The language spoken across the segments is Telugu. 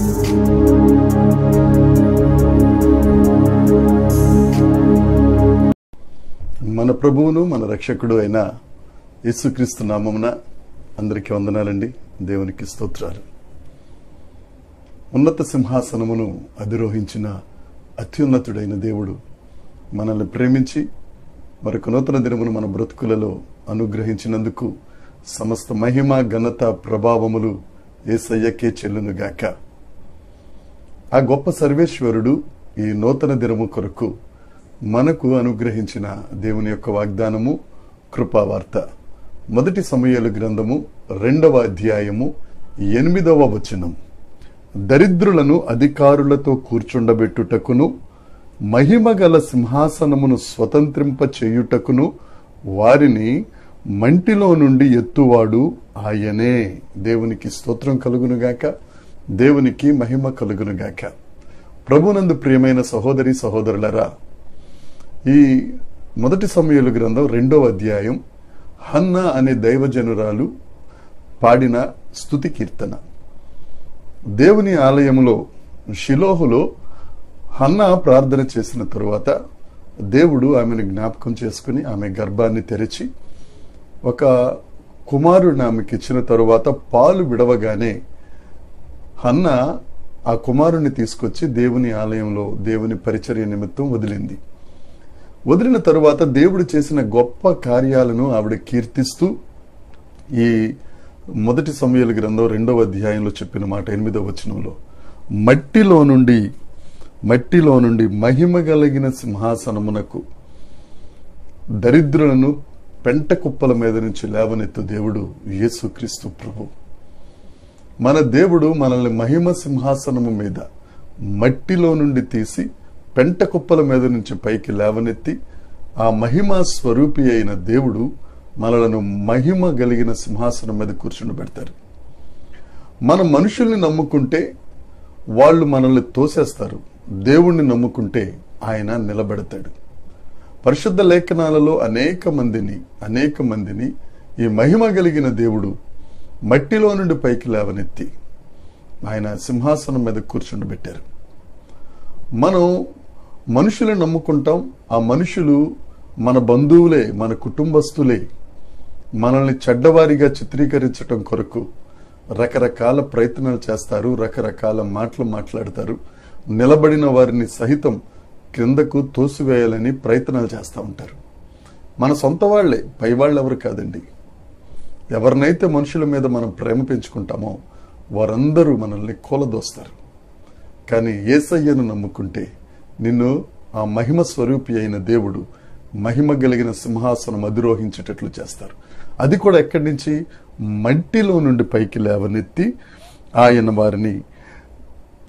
మన ప్రభువును మన రక్షకుడు అయిన యేసుక్రీస్తు నామమున అందరికీ వందనాలండి. దేవునికి స్తోత్రాలు. ఉన్నత సింహాసనమును అధిరోహించిన అత్యున్నతుడైన దేవుడు మనల్ని ప్రేమించి మరొక నూతన దినమును మన బ్రతుకులలో అనుగ్రహించినందుకు సమస్త మహిమ ఘనత ప్రభావములు యేసయ్యకే చెల్లునుగాక. ఆ గొప్ప సర్వేశ్వరుడు ఈ నూతన దినము కొరకు మనకు అనుగ్రహించిన దేవుని యొక్క వాగ్దానము కృపావార్త. మొదటి సమూయేలు గ్రంథము 2వ అధ్యాయము 8వ వచనం. దరిద్రులను అధికారులతో కూర్చుండబెట్టుటకును మహిమగల సింహాసనమును స్వతంత్రింప చేయుటకును వారిని మంటిలో నుండి ఎత్తువాడు ఆయనే. దేవునికి స్తోత్రం కలుగునుగాక, దేవునికి మహిమ కలుగునుగాక. ప్రభునందు ప్రియమైన సహోదరి సహోదరులరా, ఈ మొదటి సమూయేలు గ్రంథం 2వ అధ్యాయం హన్నా అనే దైవజనురాలు పాడిన స్తుతి కీర్తన. దేవుని ఆలయములో షిలోహులో హన్నా ప్రార్థన చేసిన తరువాత దేవుడు ఆమెను జ్ఞాపకం చేసుకుని ఆమె గర్భాన్ని తెరిచి ఒక కుమారుడిని ఆమెకి ఇచ్చిన తరువాత పాలు విడవగానే హన్నా ఆ కుమారుణ్ణి తీసుకొచ్చి దేవుని ఆలయంలో దేవుని పరిచర్య నిమిత్తం వదిలింది. వదిలిన తరువాత దేవుడు చేసిన గొప్ప కార్యాలను ఆవిడ కీర్తిస్తూ ఈ మొదటి సమూయేలు గ్రంథం 2వ అధ్యాయంలో చెప్పిన మాట 8వ వచనంలో, మట్టిలో నుండి మహిమ కలిగిన సింహాసనమునకు దరిద్రులను పెంట కుప్పల మీద నుంచి లేవనెత్తు దేవుడు యేసుక్రీస్తు ప్రభు. మన దేవుడు మనల్ని మహిమ సింహాసనము మీద మట్టిలో నుండి తీసి పెంట కుప్పల మీద నుంచి పైకి లేవనెత్తి ఆ మహిమ స్వరూపి అయిన దేవుడు మనలను మహిమ కలిగిన సింహాసనం మీద కూర్చుండబెడతారు. మన మనుషుల్ని నమ్ముకుంటే వాళ్ళు మనల్ని తోసేస్తారు, దేవుణ్ణి నమ్ముకుంటే ఆయన నిలబెడతాడు. పరిశుద్ధ లేఖనాలలో అనేక మందిని ఈ మహిమ కలిగిన దేవుడు మట్టిలో నుండి పైకి లేవనెత్తి ఆయన సింహాసనం మీద కూర్చుండబెట్టారు. మనం మనుషులను నమ్ముకుంటాం, ఆ మనుషులు మన బంధువులే, మన కుటుంబస్తులే. మనల్ని చెడ్డవారిగా చిత్రీకరించటం కొరకు రకరకాల ప్రయత్నాలు చేస్తారు, రకరకాల మాటలు మాట్లాడతారు. నిలబడిన వారిని సహితం క్రిందకు తోసివేయాలని ప్రయత్నాలు చేస్తూ ఉంటారు. మన సొంత వాళ్లే, పై వాళ్ళు ఎవరు కాదండి. ఎవరినైతే మనుషుల మీద మనం ప్రేమ పెంచుకుంటామో వారందరూ మనల్ని కూలదోస్తారు. కానీ యేసయ్యను నమ్ముకుంటే నిన్ను ఆ మహిమ స్వరూపి అయిన దేవుడు మహిమ కలిగిన సింహాసనం అధిరోహించేటట్లు చేస్తారు. అది కూడా ఎక్కడి నుంచి? మట్టిలో నుండి పైకి లేవనెత్తి ఆయన వారిని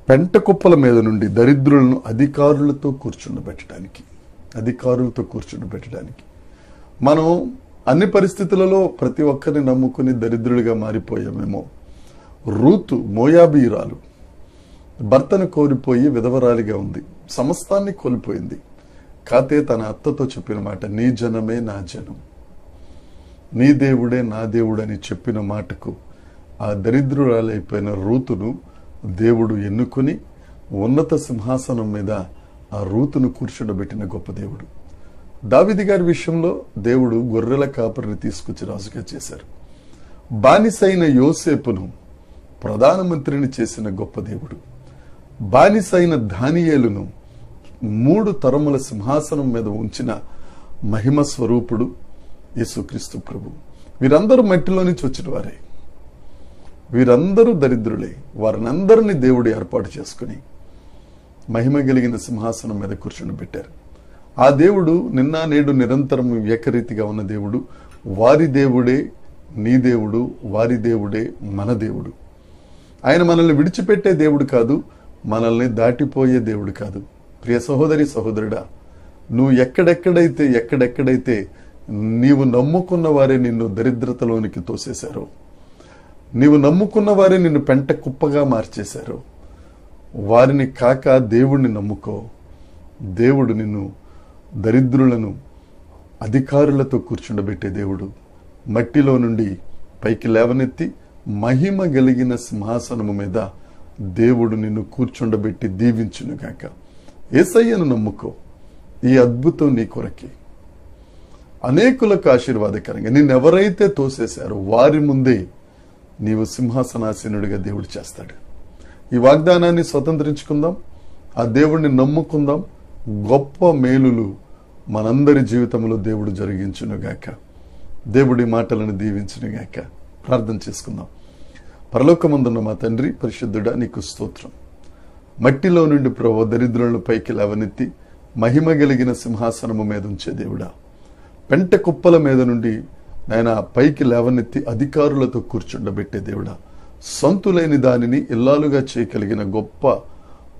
పెంట కుప్పల మీద నుండి దరిద్రులను అధికారులతో కూర్చుండబెట్టడానికి. మనం అన్ని పరిస్థితులలో ప్రతి ఒక్కరిని నమ్ముకుని దరిద్రులుగా మారిపోయామేమో. రూతు మోయాబీయురాలు భర్తను కోల్పోయి విధవరాలిగా ఉంది, సమస్తాన్ని కోల్పోయింది. కాతే తన అత్తతో చెప్పిన మాట, నీ జనమే నా జనం, నీ దేవుడే నా దేవుడు అని చెప్పిన మాటకు ఆ దరిద్రురాలైపోయిన రూతును దేవుడు ఎన్నుకుని ఉన్నత సింహాసనం మీద ఆ రూతును కూర్చుండబెట్టిన గొప్ప దేవుడు. దావీదు గారి విషయంలో దేవుడు గొర్రెల కాపరిని తీసుకొచ్చి రాజుగా చేశారు. బానిసైన యోసేపును ప్రధానమంత్రిని చేసిన గొప్ప దేవుడు. బానిసైన దానియేలును 3 తరముల సింహాసనం మీద ఉంచిన మహిమ స్వరూపుడు యేసుక్రీస్తు ప్రభు. వీరందరూ మట్టిలో నుంచి వచ్చిన వారే, వీరందరూ దరిద్రులే. వారినందరినీ దేవుడు ఏర్పాటు చేసుకుని మహిమ కలిగిన సింహాసనం మీద కూర్చుని పెట్టారు. ఆ దేవుడు నిన్న నేడు నిరంతరం ఏకరీతిగా ఉన్న దేవుడు. వారి దేవుడే నీ దేవుడు, వారి దేవుడే మన దేవుడు. ఆయన మనల్ని విడిచిపెట్టే దేవుడు కాదు, మనల్ని దాటిపోయే దేవుడు కాదు. ప్రియ సహోదరి సహోదరుడా, నువ్వు ఎక్కడెక్కడైతే నీవు నమ్ముకున్న వారే నిన్ను దరిద్రతలోనికి తోసేశారో, నీవు నమ్ముకున్న వారే నిన్ను పెంట కుప్పగా మార్చేశారో, వారిని కాక దేవుణ్ణి నమ్ముకో. దేవుడు నిన్ను దరిద్రులను అధికారులతో కూర్చుండబెట్టే దేవుడు. మట్టిలో నుండి పైకి లేవనెత్తి మహిమ కలిగిన సింహాసనము మీద దేవుడు నిన్ను కూర్చుండబెట్టి దీవించునుగాక. యేసయ్యను నమ్ముకో. ఈ అద్భుతం నీ కొరకే. అనేకులకు ఆశీర్వాదకరంగా నిన్నెవరైతే తోసేశారో వారి ముందే నీవు సింహాసనాసీనుడిగా దేవుడు చేస్తాడు. ఈ వాగ్దానాన్ని స్వతంత్రించుకుందాం. ఆ దేవుడిని నమ్ముకుందాం. గొప్ప మేలులు మనందరి జీవితంలో దేవుడు జరిగించునుగాక. దేవుడి మాటలను దీవించునుగాక. ప్రార్థన చేసుకుందాం. పరలోకమందున్న మా తండ్రి, పరిశుద్ధుడా, నీకు స్తోత్రం. మట్టిలో నుండి ప్రభువా దరిద్రులను పైకి లేవనెత్తి మహిమ కలిగిన సింహాసనము మీద ఉంచే దేవుడా, పెంట కుప్పల మీద నుండి నాయన పైకి లేవనెత్తి అధికారులతో కూర్చుండబెట్టే దేవుడా, సొంతులేని దానిని ఇల్లాలుగా చేయగలిగిన గొప్ప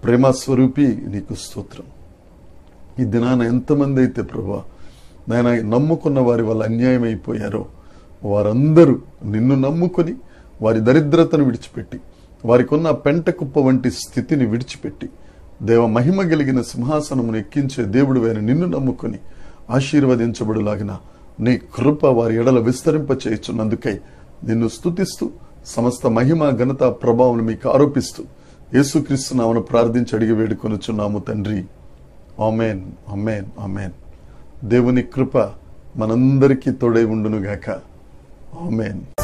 ప్రేమస్వరూపి నీకు స్తోత్రం. ఈ దినాన ఎంతమంది అయితే ప్రభువా నాయన నమ్ముకున్న వారి వల్ల అన్యాయం అయిపోయారో వారందరూ నిన్ను నమ్ముకొని వారి దరిద్రతను విడిచిపెట్టి వారికి ఉన్న పెంట కుప్ప వంటి స్థితిని విడిచిపెట్టి దేవ మహిమ కలిగిన సింహాసనమును ఎక్కించే దేవుడు వేరు నిన్ను నమ్ముకొని ఆశీర్వదించబడులాగిన నీ కృప వారి ఎడల విస్తరింప చేయుచున్నందుకై నిన్ను స్తుతిస్తూ సమస్త మహిమ ఘనత ప్రభావం మీకు ఆరోపిస్తూ యేసుక్రీస్తు నామమున ప్రార్థించి అడిగి వేడుకొనుచున్నాము తండ్రి. ఆమేన్, ఆమేన్, ఆమేన్. దేవుని కృప మనందరికీ తోడై ఉండునుగాక. ఆమేన్.